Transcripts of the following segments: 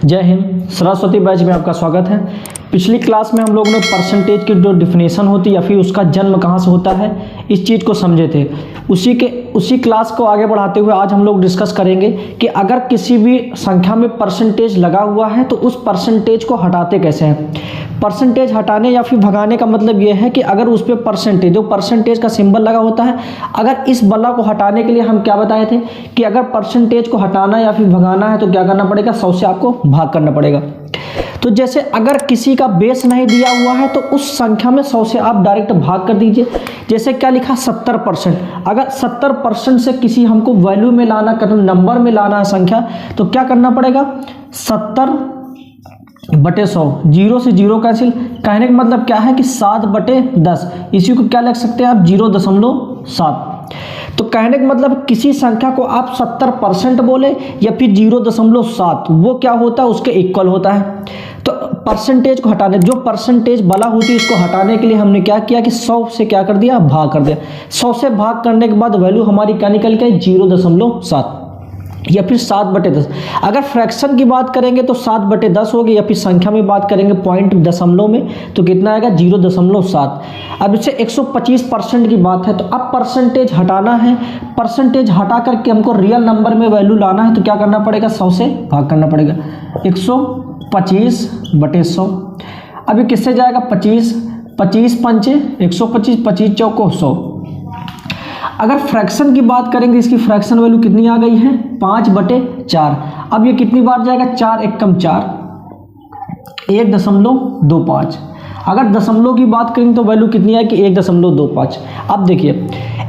जय हिंद। सरस्वती बैच में आपका स्वागत है। पिछली क्लास में हम लोग ने परसेंटेज की जो डिफिनेशन होती है या फिर उसका जन्म कहाँ से होता है इस चीज़ को समझे थे। उसी क्लास को आगे बढ़ाते हुए आज हम लोग डिस्कस करेंगे कि अगर किसी भी संख्या में परसेंटेज लगा हुआ है तो उस परसेंटेज को हटाते कैसे हैं। परसेंटेज हटाने या फिर भगाने का मतलब ये है कि अगर उस पर परसेंटेज जो परसेंटेज का सिंबल लगा होता है, अगर इस बला को हटाने के लिए हम क्या बताए थे कि अगर परसेंटेज को हटाना या फिर भगाना है तो क्या करना पड़ेगा, 100 से आपको भाग करना पड़ेगा। तो जैसे अगर किसी का बेस नहीं दिया हुआ है तो उस संख्या में 100 से आप डायरेक्ट भाग कर दीजिए। जैसे क्या लिखा 70%। अगर 70% से किसी हमको वैल्यू में लाना नंबर में लाना है संख्या तो क्या करना पड़ेगा, 70/100। 0 से 0 कैंसिल। कहने का मतलब क्या है कि 7/10। इसी को क्या लिख सकते हैं आप, 0.7। तो कहने का मतलब किसी संख्या को आप 70% बोले या फिर 0.7, वो क्या होता है, उसके इक्वल होता है। तो परसेंटेज को हटाने, जो परसेंटेज बला होती है इसको हटाने के लिए हमने क्या किया कि 100 से क्या कर दिया, भाग कर दिया। 100 से भाग करने के बाद वैल्यू हमारी क्या निकल के 0.7 या फिर 7/10। अगर फ्रैक्शन की बात करेंगे तो 7/10 होगी, या फिर संख्या में बात करेंगे पॉइंट दशमलव में तो कितना आएगा 0.7। अब इससे 125% की बात है तो अब परसेंटेज हटाना है। परसेंटेज हटा करके हमको रियल नंबर में वैल्यू लाना है तो क्या करना पड़ेगा, 100 से भाग करना पड़ेगा। 125/100। अभी किससे जाएगा, 25 पंचे 125, 25 चौको 100। अगर फ्रैक्शन की बात करेंगे, इसकी फ्रैक्शन वैल्यू कितनी आ गई है, 5/4। अब ये कितनी बार जाएगा, 4 × 4 1.25। अगर दशमलव की बात करेंगे तो वैल्यू कितनी है कि 1.25। अब देखिए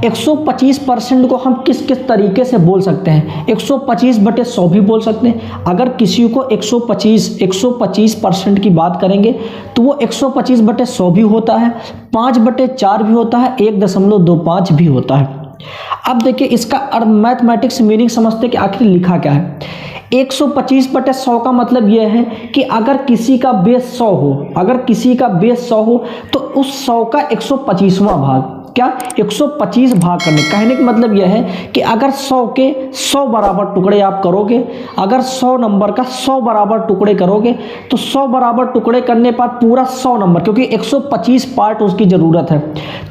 125% को हम किस किस तरीके से बोल सकते हैं, 125/100 भी बोल सकते हैं। अगर किसी को 125% की बात करेंगे तो वो 125/100 भी होता है, 5/4 भी होता है, 1.25 भी होता है। अब देखिए इसका मैथमेटिक्स मीनिंग समझते कि आखिर लिखा क्या है। 125/100 का मतलब यह है कि अगर किसी का बेस 100 हो, अगर किसी का बेस 100 हो तो उस 100 का 125वां भाग, क्या 125 भाग करने। कहने का मतलब यह है कि अगर 100 के 100 बराबर टुकड़े आप करोगे, अगर 100 नंबर का 100 बराबर टुकड़े करोगे तो 100 बराबर टुकड़े करने पर पूरा 100 नंबर, क्योंकि 125 पार्ट उसकी ज़रूरत है,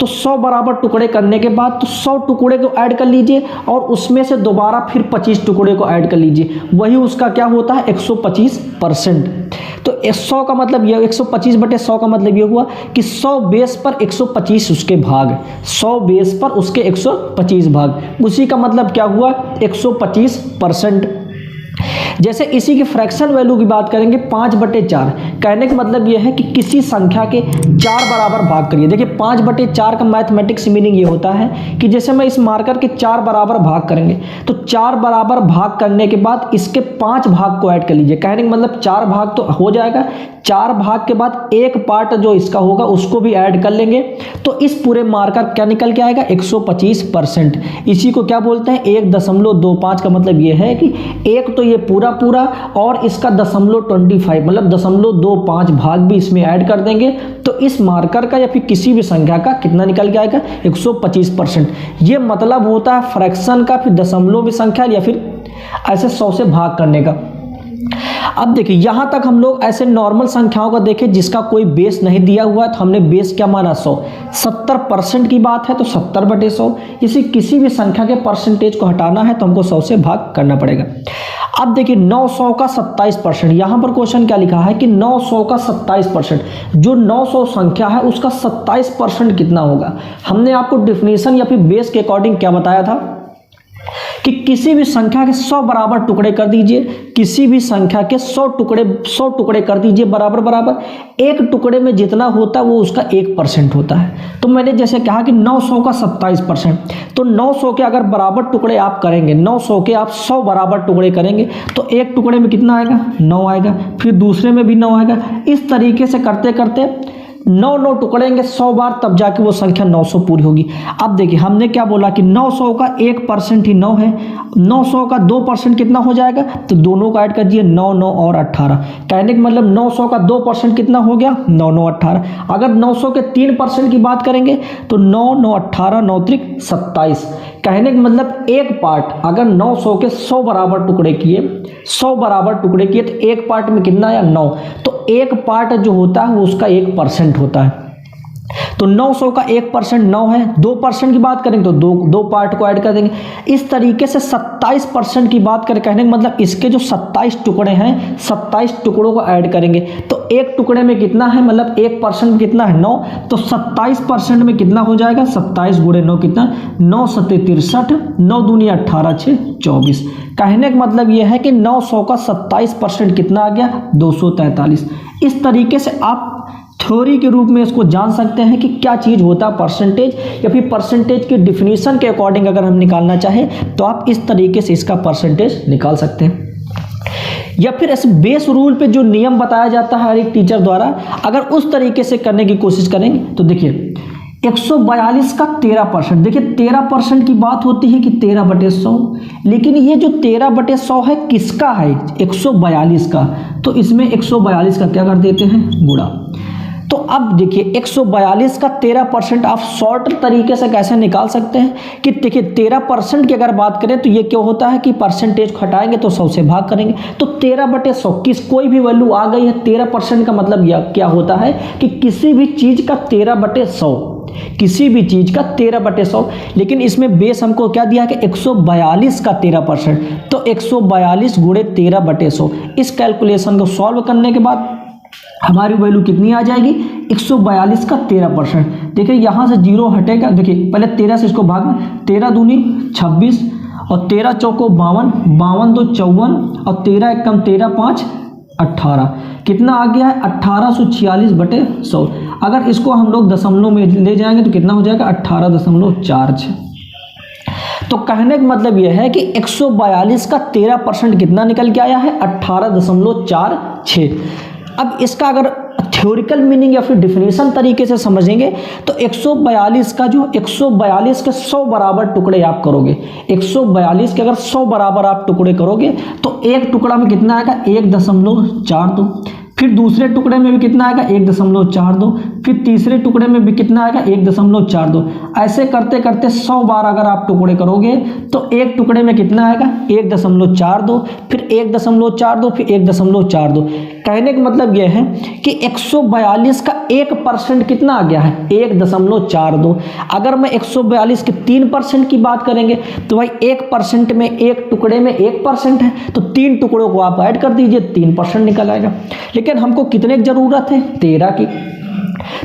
तो 100 बराबर टुकड़े करने के बाद तो 100 टुकड़े को ऐड कर लीजिए और उसमें से दोबारा फिर 25 टुकड़े को ऐड कर लीजिए, वही उसका क्या होता है 125%। तो 100 का मतलब यह 125/100 का मतलब यह हुआ कि 100 बेस पर 125 उसके भाग, 100 बेस पर उसके 125 भाग, उसी का मतलब क्या हुआ 125%। जैसे इसी की फ्रैक्शन वैल्यू की बात करेंगे 5/4। कहने का मतलब यह है कि किसी संख्या के 4 बराबर भाग करिए। देखिए 5/4 का मैथमेटिक्स मीनिंग ये होता है कि जैसे मैं इस मार्कर के 4 बराबर भाग करेंगे तो 4 बराबर भाग करने के बाद इसके 5 भाग को ऐड कर लीजिए। कहने का मतलब 4 भाग तो हो जाएगा, 4 भाग के बाद एक पार्ट जो इसका होगा उसको भी ऐड कर लेंगे तो इस पूरे मार्कर क्या निकल के आएगा 125%। इसी को क्या बोलते हैं 1.25 का मतलब ये है कि एक तो ये पूरा और इसका 0.25 मतलब 0.25 भाग भी इसमें ऐड कर देंगे तो इस मार्कर का या फिर किसी भी संख्या का कितना निकल के आएगा 125%। ये मतलब होता है फ्रैक्शन का, फिर दशमलव में संख्या या फिर ऐसे 100 से भाग करने का। अब देखिए यहाँ तक हम लोग ऐसे नॉर्मल संख्याओं का देखें जिसका कोई बेस नहीं दिया हुआ है तो हमने बेस क्या माना 100। 70% की बात है तो 70/100। इसी किसी भी संख्या के परसेंटेज को हटाना है तो हमको 100 से भाग करना पड़ेगा। अब देखिए 900 का 27%। यहाँ पर क्वेश्चन क्या लिखा है कि 900 का 27%, जो 900 संख्या है उसका 27% कितना होगा। हमने आपको डिफिनेशन या फिर बेस के अकॉर्डिंग क्या बताया था कि किसी भी संख्या के 100 बराबर टुकड़े कर दीजिए, किसी भी संख्या के 100 टुकड़े कर दीजिए बराबर। एक टुकड़े में जितना होता है वो उसका 1% होता है। तो मैंने जैसे कहा कि 900 का 27%, तो 900 के अगर बराबर टुकड़े आप करेंगे, 900 के आप 100 बराबर टुकड़े करेंगे तो एक टुकड़े में कितना आएगा 9 आएगा, फिर दूसरे में भी 9 आएगा। इस तरीके से करते करते 9 टुकड़ेंगे 100 बार तब जाके वो संख्या 900 पूरी होगी। अब देखिए हमने क्या बोला कि 900 का 1% ही 9 है, 900 का 2% कितना हो जाएगा, तो दोनों को ऐड कर दिए 9 9 और 18। कहने का मतलब 900 का 2% कितना हो गया 9 9 18। अगर 900 के 3% की बात करेंगे तो 9 9 18 9 3 27। कहने का मतलब एक पार्ट अगर 900 के 100 बराबर टुकड़े किए, 100 बराबर टुकड़े किए तो एक पार्ट में कितना आया 9, तो एक पार्ट जो होता है वो उसका 1% होता है। तो 900 का 1% 9 है। 2% की बात करेंगे तो दो पार्ट को ऐड कर देंगे। इस तरीके से 27% की बात करें, कहने का मतलब इसके जो 27 टुकड़े हैं, 27 टुकड़ों को ऐड करेंगे तो एक टुकड़े में कितना है, मतलब 1% में कितना है 9, तो 27% में कितना हो जाएगा 27 गुणे 9 कितना 9 सत्ते 63, 9 दूनी 18 6 24। कहने का मतलब यह है कि 900 का 27% कितना आ गया 243। इस तरीके से आप थ्योरी के रूप में इसको जान सकते हैं कि क्या चीज़ होता है परसेंटेज, या फिर परसेंटेज के डिफिनीशन के अकॉर्डिंग अगर हम निकालना चाहें तो आप इस तरीके से इसका परसेंटेज निकाल सकते हैं। या फिर इस बेस रूल पे जो नियम बताया जाता है हर एक टीचर द्वारा, अगर उस तरीके से करने की कोशिश करेंगे तो देखिए 142 का 13%, देखिए 13% की बात होती है कि 13/100, लेकिन ये जो 13/100 है किसका है 142 का, तो इसमें 142 का क्या कर देते हैं गुणा। तो अब देखिए 142 का 13% आप शॉर्ट तरीके से कैसे निकाल सकते हैं कि देखिए 13% की अगर बात करें तो ये क्या होता है कि परसेंटेज को हटाएंगे तो 100 से भाग करेंगे, तो 13/100 किस कोई भी वैल्यू आ गई है 13% का मतलब यह क्या होता है कि किसी भी चीज़ का 13/100, किसी भी चीज़ का 13/100, लेकिन इसमें बेस हमको क्या दिया कि 142 का 13%, तो 142 गुणे 13/100। इस कैलकुलेशन को सॉल्व करने के बाद हमारी वैल्यू कितनी आ जाएगी 142 का 13%। देखिए यहाँ से 0 हटेगा, देखिए पहले 13 से इसको भागना, 13 दूनी 26 और 13 चौको 52, 52 दो 54 और 13 एक कम 13 5 18, कितना आ गया है 1846/100। अगर इसको हम लोग दशमलव में ले जाएंगे तो कितना हो जाएगा 18.46। तो कहने का मतलब यह है कि 142 का 13% कितना निकल के आया है 18.46। अब इसका अगर थ्योरिकल मीनिंग या फिर डिफिनीशन तरीके से समझेंगे तो 142 का जो 142 के 100 बराबर टुकड़े आप करोगे, 142 के अगर 100 बराबर आप टुकड़े करोगे तो एक टुकड़ा में कितना आएगा 1.42, फिर दूसरे टुकड़े में भी कितना आएगा 1.42, फिर तीसरे टुकड़े में भी कितना आएगा 1.42। ऐसे करते करते 100 बार अगर आप टुकड़े करोगे तो एक टुकड़े में कितना आएगा 1.42, फिर 1.42, फिर 1.42। कहने का मतलब यह है कि 142 का 1% कितना आ गया है 1.42। अगर मैं 142 के 3% की बात करेंगे तो भाई 1% में एक टुकड़े में 1% है, तो 3 टुकड़ों को आप ऐड कर दीजिए 3% निकल आएगा। लेकिन हमको कितने की जरूरत है 13 की,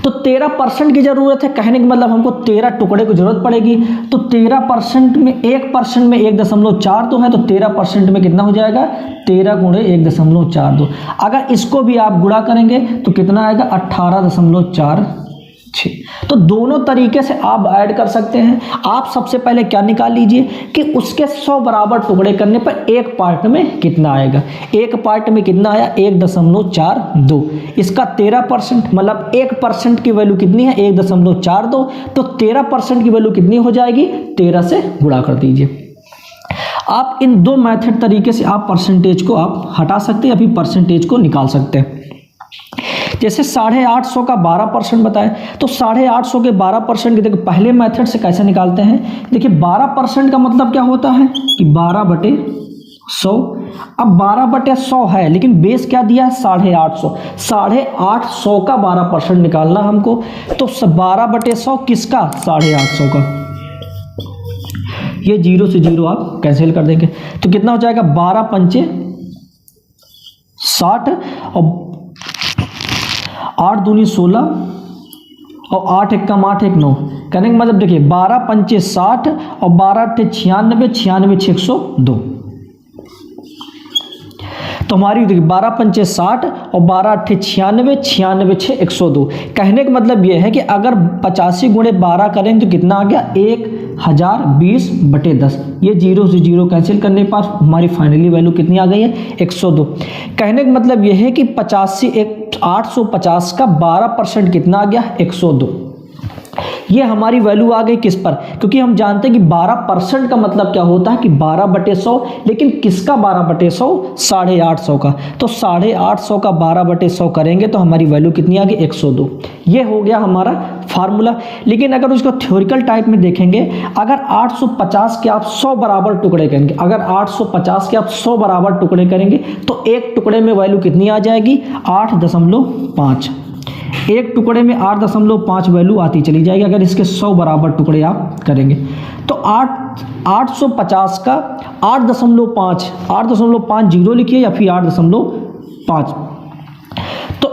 तो 13% की जरूरत है। कहने का मतलब हमको 13 टुकड़े की जरूरत पड़ेगी, तो 13% में 1% में 1.42 है, तो 13% में कितना हो जाएगा 13 गुणे 1.42। अगर इसको भी आप गुणा करेंगे तो कितना आएगा 18.46। तो दोनों तरीके से आप ऐड कर सकते हैं। आप सबसे पहले क्या निकाल लीजिए कि उसके 100 बराबर टुकड़े करने पर एक पार्ट में कितना आएगा, एक पार्ट में कितना आया 1.42। इसका 13% मतलब 1% की वैल्यू कितनी है 1.42, तो 13% की वैल्यू कितनी हो जाएगी 13 से गुणा कर दीजिए। आप इन दो मेथड तरीके से आप परसेंटेज को आप हटा सकते हैं या फिर परसेंटेज को निकाल सकते हैं। जैसे 850 का 12% बताएं, तो 850 के 12% की देखिए पहले मेथड से कैसे निकालते हैं। देखिए 12% का मतलब क्या होता है कि 12/100। अब 12/100 है लेकिन बेस क्या दिया है 850, 850 का 12% निकालना हमको, तो 12/100 किसका 850 का, ये 0 से 0 आप कैंसिल कर देंगे तो कितना हो जाएगा 12 पंचे 60 और 8 दूनी 16 और 8 एक कम 8 एक 9। कहने का मतलब देखिए 12 पंचे 60 और 12 अट्ठे 96, 96 6 102। तो हमारी देखिए 12 पंचे 60 और 12 अट्ठे 96, 96 6 102। कहने का मतलब ये है कि अगर 85 गुणे 12 करें तो कितना आ गया 1020/10। ये 0 से 0 कैंसिल करने पर हमारी फाइनली वैल्यू कितनी आ गई है 102। कहने का मतलब ये है कि 850 का 12% कितना आ गया 102। ये हमारी वैल्यू आ गई किस पर, क्योंकि हम जानते हैं कि 12% का मतलब क्या होता है कि 12/100, लेकिन किसका 12/100, 850 का। तो 850 का 12/100 करेंगे तो हमारी वैल्यू कितनी आ गई, 102। ये हो गया हमारा फार्मूला। लेकिन अगर उसको थ्योरिकल टाइप में देखेंगे, अगर 850 के आप 100 बराबर टुकड़े करेंगे, अगर 850 के आप 100 बराबर टुकड़े करेंगे तो एक टुकड़े में वैल्यू कितनी आ जाएगी, 8.5। एक टुकड़े में 8.5 वैल्यू आती चली जाएगी अगर इसके 100 बराबर टुकड़े आप करेंगे। तो 850 का 8.50 लिखिए या फिर 8.5। तो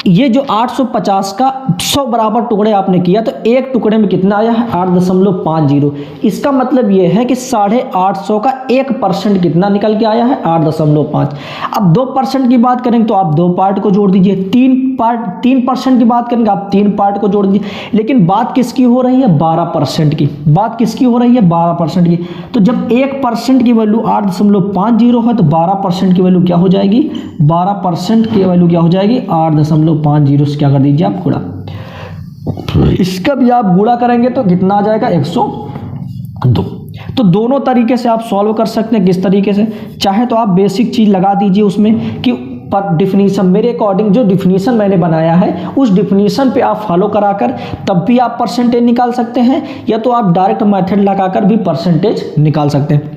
ये जो 850 का 100 बराबर टुकड़े आपने किया तो एक टुकड़े में कितना आया है, 8.50। इसका मतलब ये है कि 850 का 1% कितना निकल के आया है, 8.5। अब 2% की बात करेंगे तो आप 2 पार्ट को जोड़ दीजिए, 3% की बात करेंगे आप 3 पार्ट को जोड़ दीजिए। लेकिन बात किसकी हो रही है, 12% की। बात किसकी हो रही है, 12% की। तो जब 1% की वैल्यू 8.50 है तो 12% की वैल्यू क्या हो जाएगी, 12% की वैल्यू क्या हो जाएगी, 8.50 से क्या कर दीजिए आप गुणा। इसका भी आप गुणा करेंगे तो कितना आ जाएगा, 102। तो दोनों तरीके से आप सॉल्व कर सकते हैं। किस तरीके से, चाहे तो आप बेसिक चीज लगा दीजिए उसमें कि पर डिफिनीशन, मेरे अकॉर्डिंग जो डिफिनीशन मैंने बनाया है उस डिफिनीशन पे आप फॉलो कराकर तब भी आप परसेंटेज निकाल सकते हैं, या तो आप डायरेक्ट मेथड लगाकर भी परसेंटेज निकाल सकते हैं।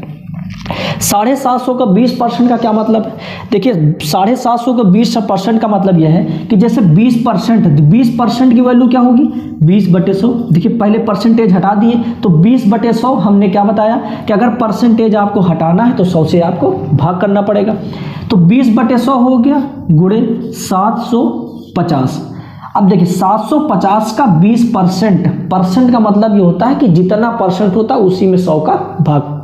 750 का 20% का क्या मतलब है, देखिए 750 का 20% का मतलब यह है कि जैसे 20% की वैल्यू क्या होगी, 20/100। देखिए पहले परसेंटेज हटा दिए तो 20/100 हमने क्या बताया कि अगर परसेंटेज आपको हटाना है तो 100 से आपको भाग करना पड़ेगा। तो 20/100 हो गया गुणे 750। अब देखिए 750 का 20% का मतलब ये होता है कि जितना परसेंट होता है उसी में 100 का भाग।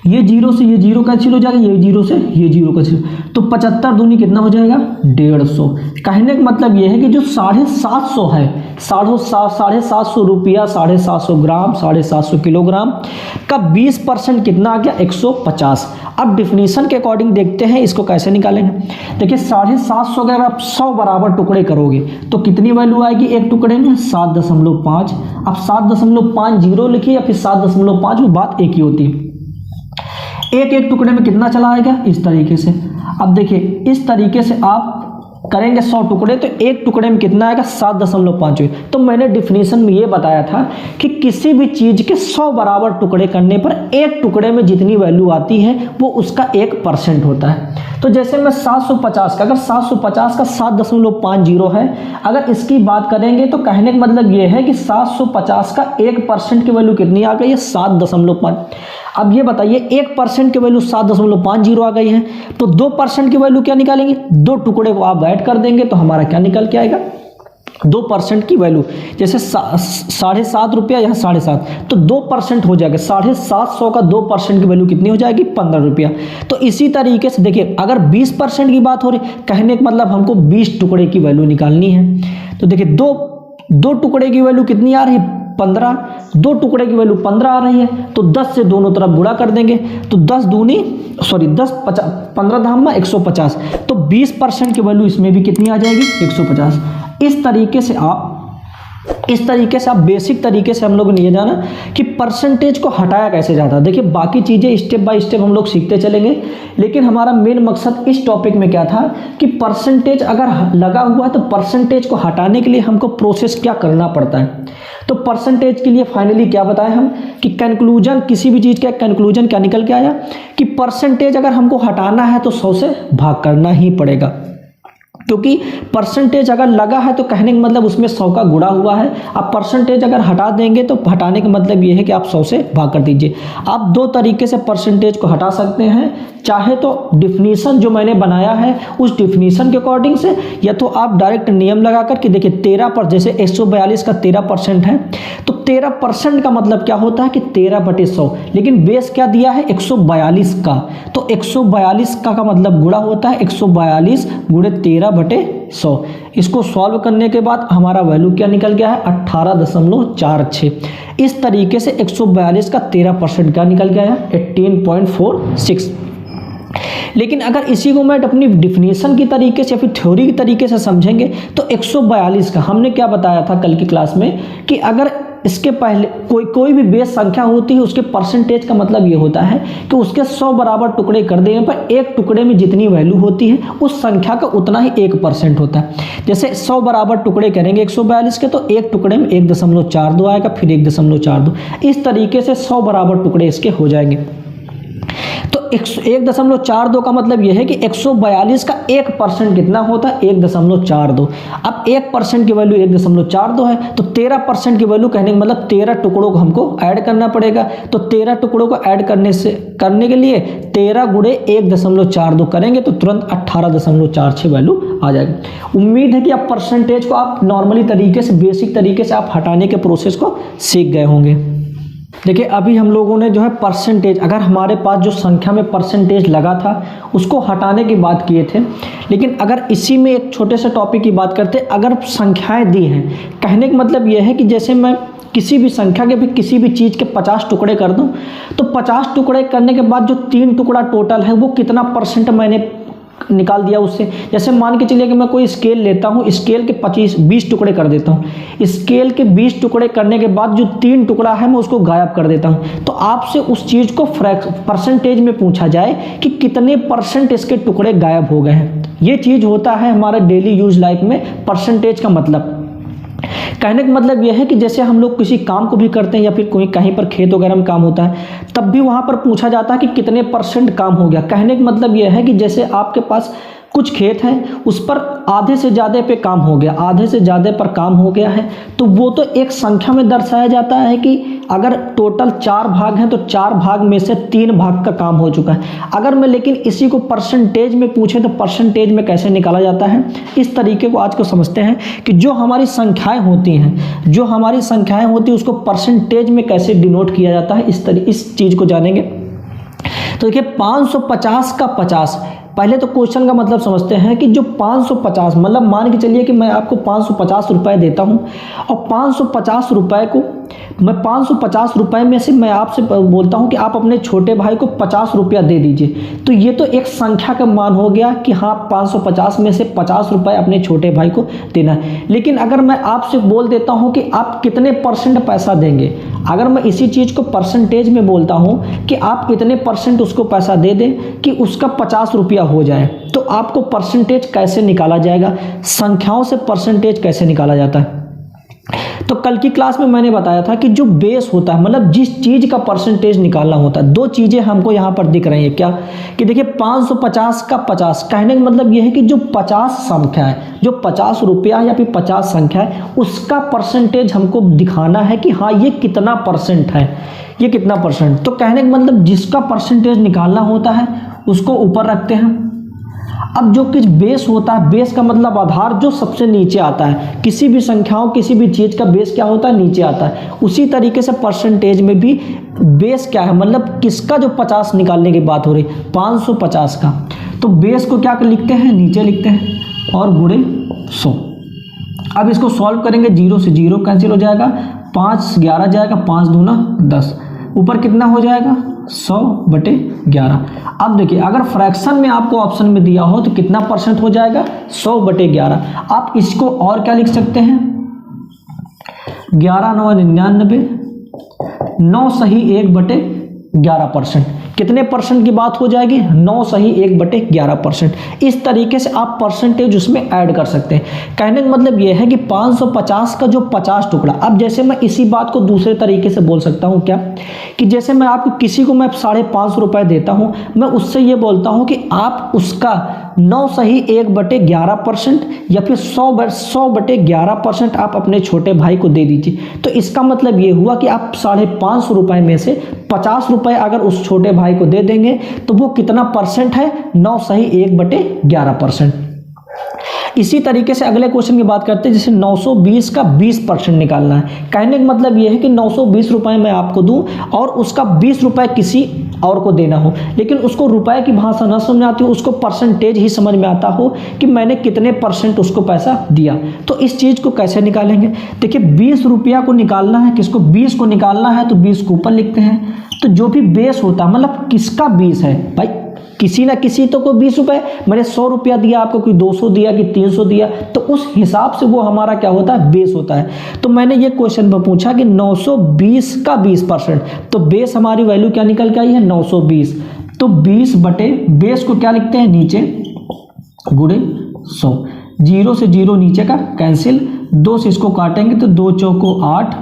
ये 0 से ये 0 कैंसिल हो जाएगा, ये 0 से ये 0 कैंसिल। तो 75 दूनी कितना हो जाएगा, 150। कहने का मतलब ये है कि जो 750 है, 750 रुपया, 750 ग्राम, 750 किलोग्राम का 20% कितना आ गया, 150। अब डिफिनीशन के अकॉर्डिंग देखते हैं इसको कैसे निकालेंगे। देखिए 750 अगर आप 100 बराबर टुकड़े करोगे तो कितनी वैल्यू आएगी एक टुकड़े में, 7.5। अब 7.50 लिखिए या फिर 7.5, वो बात एक ही होती है। एक टुकड़े में कितना चला आएगा, इस तरीके से। अब देखिए इस तरीके से आप करेंगे 100 टुकड़े तो एक टुकड़े में कितना आएगा, 7.5। तो मैंने डिफिनीशन में ये बताया था कि किसी भी चीज के 100 बराबर टुकड़े करने पर एक टुकड़े में जितनी वैल्यू आती है वो उसका 1% होता है। तो जैसे मैं 750 का, अगर 750 का 7.50 है, अगर इसकी बात करेंगे तो कहने का मतलब ये है कि 750 का 1% की वैल्यू कितनी आ गई है, 7.5। अब ये बताइए 1% की वैल्यू 7.50 आ गई है, तो 2% की वैल्यू क्या निकालेंगे, 2 टुकड़े को आप ऐड कर देंगे तो हमारा क्या निकल के आएगा, 2% की वैल्यू। जैसे 7.5 रुपया यहाँ 7.5, तो 2% हो जाएगा। 750 का 2% की वैल्यू कितनी हो जाएगी, 15 रुपया। तो इसी तरीके से देखिए अगर 20% की बात हो रही, कहने का मतलब हमको 20 टुकड़े की वैल्यू निकालनी है। तो देखिए दो टुकड़े की वैल्यू कितनी आ रही है, 15। 2 टुकड़े की वैल्यू 15 आ रही है, तो 10 से दोनों तरफ गुणा कर देंगे तो 15 धाम 150। तो 20% की वैल्यू इसमें भी कितनी आ जाएगी, 150। इस तरीके से आप बेसिक तरीके से हम लोग ने ये जाना कि परसेंटेज को हटाया कैसे जाता है। देखिए बाकी चीज़ें स्टेप बाय स्टेप हम लोग सीखते चलेंगे, लेकिन हमारा मेन मकसद इस टॉपिक में क्या था कि परसेंटेज अगर लगा हुआ है तो परसेंटेज को हटाने के लिए हमको प्रोसेस क्या करना पड़ता है। तो परसेंटेज के लिए फाइनली क्या बताएं हम कि कंक्लूजन, किसी भी चीज़ का कंक्लूजन क्या निकल के आया कि परसेंटेज अगर हमको हटाना है तो 100 से भाग करना ही पड़ेगा, क्योंकि परसेंटेज अगर लगा है तो कहने का मतलब उसमें 100 का गुणा हुआ है। अब परसेंटेज अगर हटा देंगे तो हटाने का मतलब ये है कि आप 100 से भाग कर दीजिए। आप 2 तरीके से परसेंटेज को हटा सकते हैं, चाहे तो डिफिनीशन जो मैंने बनाया है उस डिफिनीशन के अकॉर्डिंग से, या तो आप डायरेक्ट नियम लगा कर कि देखिए 13 पर, जैसे 142 का 13% है तो 13% का मतलब क्या होता है कि 13/100, लेकिन बेस क्या दिया है 142 का, तो 142 का मतलब गुणा होता है 142 गुणे 13/100। इसको सॉल्व करने के बाद हमारा वैल्यू क्या निकल गया है, 18.46। इस तरीके से 142 का 13% क्या निकल गया है, 18.46। लेकिन अगर इसी को मैं अपनी डिफिनीशन की तरीके से या फिर थ्योरी की तरीके से समझेंगे तो 142 का हमने क्या बताया था कल की क्लास में कि अगर इसके पहले कोई भी बेस संख्या होती है उसके परसेंटेज का मतलब ये होता है कि उसके 100 बराबर टुकड़े कर देने पर एक टुकड़े में जितनी वैल्यू होती है उस संख्या का उतना ही 1% होता है। जैसे 100 बराबर टुकड़े करेंगे 142 के तो एक टुकड़े में 1.42 आएगा, फिर 1.42, इस तरीके से 100 बराबर टुकड़े इसके हो जाएंगे। तो 1.42 का मतलब यह है कि 142 का 1% कितना होता है 1.42। अब 1% की वैल्यू 1.42 है तो 13% की वैल्यू कहने का मतलब 13 टुकड़ों को हमको ऐड करना पड़ेगा। तो 13 टुकड़ों को ऐड करने के लिए 13 गुणे 1.42 करेंगे तो तुरंत 18.46 वैल्यू आ जाएगी। उम्मीद है कि आप परसेंटेज को आप नॉर्मली तरीके से बेसिक तरीके से आप हटाने के प्रोसेस को सीख गए होंगे। देखिए अभी हम लोगों ने जो है परसेंटेज, अगर हमारे पास जो संख्या में परसेंटेज लगा था उसको हटाने की बात किए थे, लेकिन अगर इसी में एक छोटे से टॉपिक की बात करते, अगर संख्याएं दी हैं, कहने का मतलब यह है कि जैसे मैं किसी भी संख्या के भी किसी भी चीज़ के 50 टुकड़े कर दूं तो 50 टुकड़े करने के बाद जो 3 टुकड़ा टोटल है वो कितना परसेंट मैंने निकाल दिया उससे। जैसे मान के चलिए कि मैं कोई स्केल लेता हूँ, स्केल के 20 टुकड़े कर देता हूँ, स्केल के 20 टुकड़े करने के बाद जो 3 टुकड़ा है मैं उसको गायब कर देता हूँ। तो आपसे उस चीज़ को परसेंटेज में पूछा जाए कि कितने परसेंट इसके टुकड़े गायब हो गए हैं। ये चीज़ होता है हमारे डेली यूज लाइफ में परसेंटेज का मतलब। कहने का मतलब यह है कि जैसे हम लोग किसी काम को भी करते हैं या फिर कोई कहीं पर खेत वगैरह में काम होता है तब भी वहाँ पर पूछा जाता है कि कितने परसेंट काम हो गया। कहने का मतलब यह है कि जैसे आपके पास कुछ खेत है उस पर आधे से ज़्यादा पे काम हो गया, आधे से ज़्यादा पर काम हो गया है, तो वो तो एक संख्या में दर्शाया जाता है कि अगर टोटल 4 भाग हैं तो 4 भाग में से 3 भाग का काम हो चुका है। अगर मैं लेकिन इसी को परसेंटेज में पूछे तो परसेंटेज में कैसे निकाला जाता है, इस तरीके को आज को समझते हैं कि जो हमारी संख्याएँ होती हैं उसको परसेंटेज में कैसे डिनोट किया जाता है, इस चीज़ को जानेंगे। तो देखिए 550 का 50, पहले तो क्वेश्चन का मतलब समझते हैं कि जो 550 मतलब मान के चलिए कि मैं आपको 550 रुपये देता हूं और 550 रुपये को मैं 550 रुपये में से मैं आपसे बोलता हूं कि आप अपने छोटे भाई को 50 रुपया दे दीजिए। तो ये तो एक संख्या का मान हो गया कि हाँ 550 में से 50 रुपये अपने छोटे भाई को देना है। लेकिन अगर मैं आपसे बोल देता हूं कि आप कितने परसेंट पैसा देंगे, अगर मैं इसी चीज़ को परसेंटेज में बोलता हूं कि आप इतने परसेंट उसको पैसा दे दें कि उसका 50 रुपया हो जाए, तो आपको परसेंटेज कैसे निकाला जाएगा, संख्याओं से परसेंटेज कैसे निकाला जाता है। तो कल की क्लास में मैंने बताया था कि जो बेस होता है मतलब जिस चीज़ का परसेंटेज निकालना होता है, 2 चीज़ें हमको यहाँ पर दिख रही है क्या कि देखिए 550 का 50, कहने का मतलब यह है कि जो 50 संख्या है, जो 50 रुपया या फिर 50 संख्या है उसका परसेंटेज हमको दिखाना है कि हाँ ये कितना परसेंट है, ये कितना परसेंट। तो कहने का मतलब जिसका परसेंटेज निकालना होता है उसको ऊपर रखते हैं। अब जो कुछ बेस होता है, बेस का मतलब आधार जो सबसे नीचे आता है, किसी भी संख्याओं किसी भी चीज़ का बेस क्या होता है, नीचे आता है। उसी तरीके से परसेंटेज में भी बेस क्या है, मतलब किसका जो 50 निकालने की बात हो रही 550 का, तो बेस को क्या लिखते हैं, नीचे लिखते हैं और गुणे 100। अब इसको सॉल्व करेंगे, 0 से 0 कैंसिल हो जाएगा, 5 11 जाएगा, 5 दूना 10, ऊपर कितना हो जाएगा 100/11। अब देखिए अगर फ्रैक्शन में आपको ऑप्शन में दिया हो तो कितना परसेंट हो जाएगा 100/11। आप इसको और क्या लिख सकते हैं 11 9 99, 9 सही 1/11%। कितने परसेंट की बात हो जाएगी 9 सही 1/11%। इस तरीके से आप परसेंटेज उसमें ऐड कर सकते हैं। कहने का मतलब यह है कि 550 का जो 50 टुकड़ा, अब जैसे मैं इसी बात को दूसरे तरीके से बोल सकता हूं क्या कि जैसे मैं आपको किसी को मैं 550 रुपये देता हूं, मैं उससे ये बोलता हूं कि आप उसका 9 सही 1/11% या फिर 100/11% आप अपने छोटे भाई को दे दीजिए। तो इसका मतलब ये हुआ कि आप 550 रुपये में से 50 रुपये अगर उस छोटे भाई को दे देंगे तो वो कितना परसेंट है 9 सही 1/11%। इसी तरीके से अगले क्वेश्चन की बात करते हैं, जैसे 920 का 20% निकालना है। कहने का मतलब यह है कि 920 रुपये मैं आपको दूं और उसका 20 रुपये किसी और को देना हो, लेकिन उसको रुपए की भाषा ना समझ आती हो, उसको परसेंटेज ही समझ में आता हो कि मैंने कितने परसेंट उसको पैसा दिया। तो इस चीज़ को कैसे निकालेंगे, देखिए 20 रुपया को निकालना है, किसको 20 को निकालना है तो 20 को ऊपर लिखते हैं। तो जो भी बेस होता है मतलब किसका 20 है भाई, किसी ना किसी तो को 20 रुपए, मैंने 100 रुपया दिया आपको, कोई 200 दिया कि 300 दिया, तो उस हिसाब से वो हमारा क्या होता है, बेस होता है। तो मैंने ये क्वेश्चन में पूछा कि 920 का 20%, तो बेस हमारी वैल्यू क्या निकल के आई है, 920। तो 20 बटे बेस को क्या लिखते हैं, नीचे गुणे 100, 0 से 0 नीचे का कैंसिल, 2 से इसको काटेंगे तो 2 चौको 8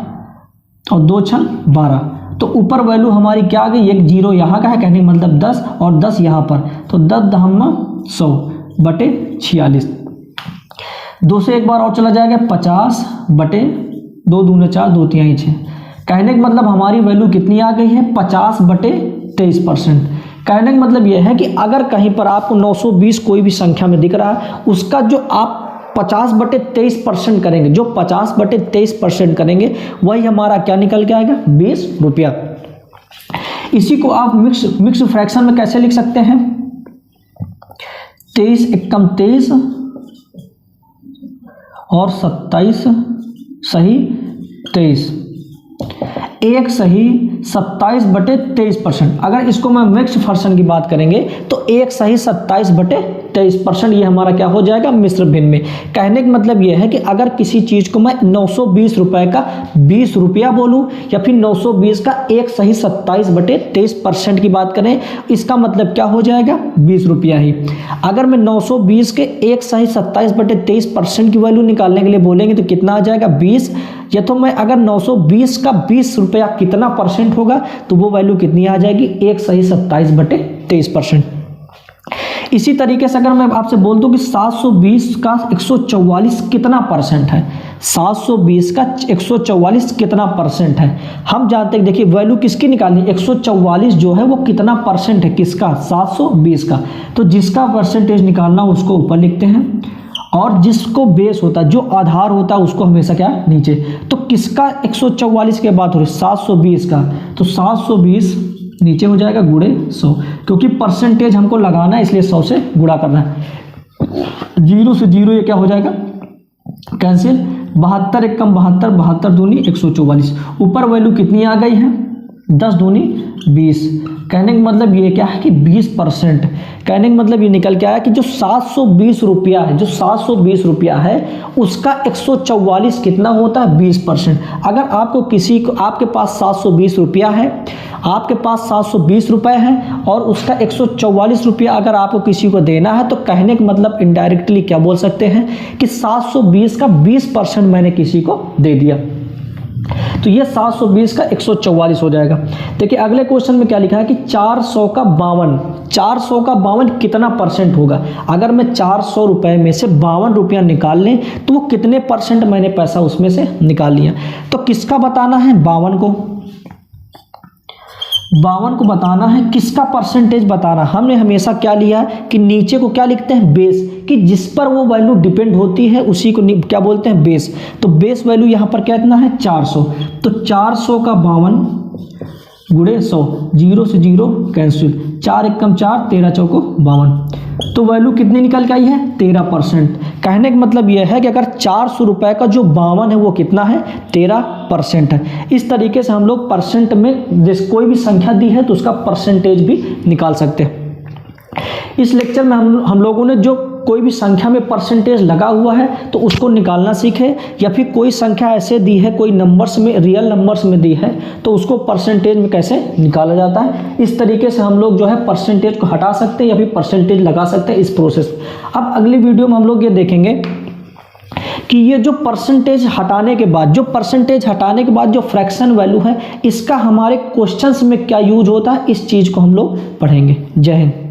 और 2 छन 12, तो ऊपर वैल्यू हमारी क्या आ गई, एक 0 यहाँ का है, कहने का मतलब 10 और 10 यहाँ पर, तो 10 दहम्मा 100 बटे 46। 2 से एक बार और चला जाएगा, 50 बटे 2 दूने 4, 2 तिहाई 6, कहने का मतलब हमारी वैल्यू कितनी आ गई है, 50 बटे 23%। कहने का मतलब यह है कि अगर कहीं पर आपको 920 कोई भी संख्या में दिख रहा है, उसका जो आप 50 बटे 23% करेंगे, जो 50 बटे 23% करेंगे वही हमारा क्या निकल के आएगा, 20 रुपया। इसी को आप मिक्स फ्रैक्शन में कैसे लिख सकते हैं, 23 एकम 23 और 27 सही 23, एक सही 27 बटे 23%। अगर इसको मैं मिक्स फ्रैक्शन की बात करेंगे तो एक सही 27 बटे 23%, ये हमारा क्या हो जाएगा, मिश्र भिन्न में। कहने का मतलब ये है कि अगर किसी चीज़ को मैं 920 रुपए का 20 रुपया बोलूँ, या फिर 920 का एक सही 27 बटे 23% की बात करें, इसका मतलब क्या हो जाएगा, 20 रुपया ही। अगर मैं 920 के एक सही 27 बटे 23% की वैल्यू निकालने के लिए बोलेंगे तो कितना आ जाएगा, 20। या तो मैं अगर 920 का 20 रुपया कितना परसेंट होगा, तो वो वैल्यू कितनी आ जाएगी, एक सही 27 बटे 23%। इसी तरीके से अगर मैं आपसे बोल दूं कि 720 का 144 कितना परसेंट है, 720 का 144 कितना परसेंट है, हम जानते हैं, देखिए वैल्यू किसकी निकालनी, 144 जो है वो कितना परसेंट है, किसका, 720 का। तो जिसका परसेंटेज निकालना उसको ऊपर लिखते हैं, और जिसको बेस होता है, जो आधार होता है, उसको हमेशा क्या, नीचे। तो किसका 144 के बाद हो रही, 720 का, तो 720 नीचे हो जाएगा गुणे 100, क्योंकि परसेंटेज हमको लगाना है इसलिए 100 से गुणा करना है। 0 से 0 ये क्या हो जाएगा, कैंसिल, 72 एकम 72, 72 दूनी 144, ऊपर वैल्यू कितनी आ गई है, 10 दूनी 20। कहने का मतलब ये क्या है कि 20%। कहने का मतलब ये निकल के आया कि जो 720 रुपया है, जो 720 रुपया है उसका 144 कितना होता है, 20%। अगर आपको किसी को, आपके पास 720 रुपया है, आपके पास 720 रुपये है और उसका 144 रुपया अगर आपको किसी को देना है, तो कहने का मतलब इनडायरेक्टली क्या बोल सकते हैं कि 720 का 20% मैंने किसी को दे दिया, तो ये 720 का 144 हो जाएगा। देखिए अगले क्वेश्चन में क्या लिखा है कि 400 का 52, 400 का 52 कितना परसेंट होगा। अगर मैं 400 रुपये में से 52 रुपया निकाल लें तो वो कितने परसेंट मैंने पैसा उसमें से निकाल लिया। तो किसका बताना है, 52 को बताना है, किसका परसेंटेज बताना। हमने हमेशा क्या लिया कि नीचे को क्या लिखते हैं, बेस, कि जिस पर वो वैल्यू डिपेंड होती है उसी को क्या बोलते हैं, बेस। तो बेस वैल्यू यहाँ पर क्या इतना है, 400। तो 400 का 52 गुणे 100, 0 से 0 कैंसिल, 4 एकम 4, 13 चौको 52, तो वैल्यू कितनी निकल के आई है, 13%। कहने का मतलब यह है कि अगर 400 रुपये का जो 52 है वो कितना है, 13% है। इस तरीके से हम लोग परसेंट में जिस कोई भी संख्या दी है तो उसका परसेंटेज भी निकाल सकते हैं। इस लेक्चर में हम लोगों ने जो कोई भी संख्या में परसेंटेज लगा हुआ है तो उसको निकालना सीखे, या फिर कोई संख्या ऐसे दी है, कोई नंबर्स में, रियल नंबर्स में दी है, तो उसको परसेंटेज में कैसे निकाला जाता है। इस तरीके से हम लोग जो है परसेंटेज को हटा सकते हैं या फिर परसेंटेज लगा सकते हैं इस प्रोसेस। अब अगली वीडियो में हम लोग ये देखेंगे कि ये जो परसेंटेज हटाने के बाद जो फ्रैक्शन वैल्यू है, इसका हमारे क्वेश्चंस में क्या यूज होता है, इस चीज़ को हम लोग पढ़ेंगे। जय हिंद।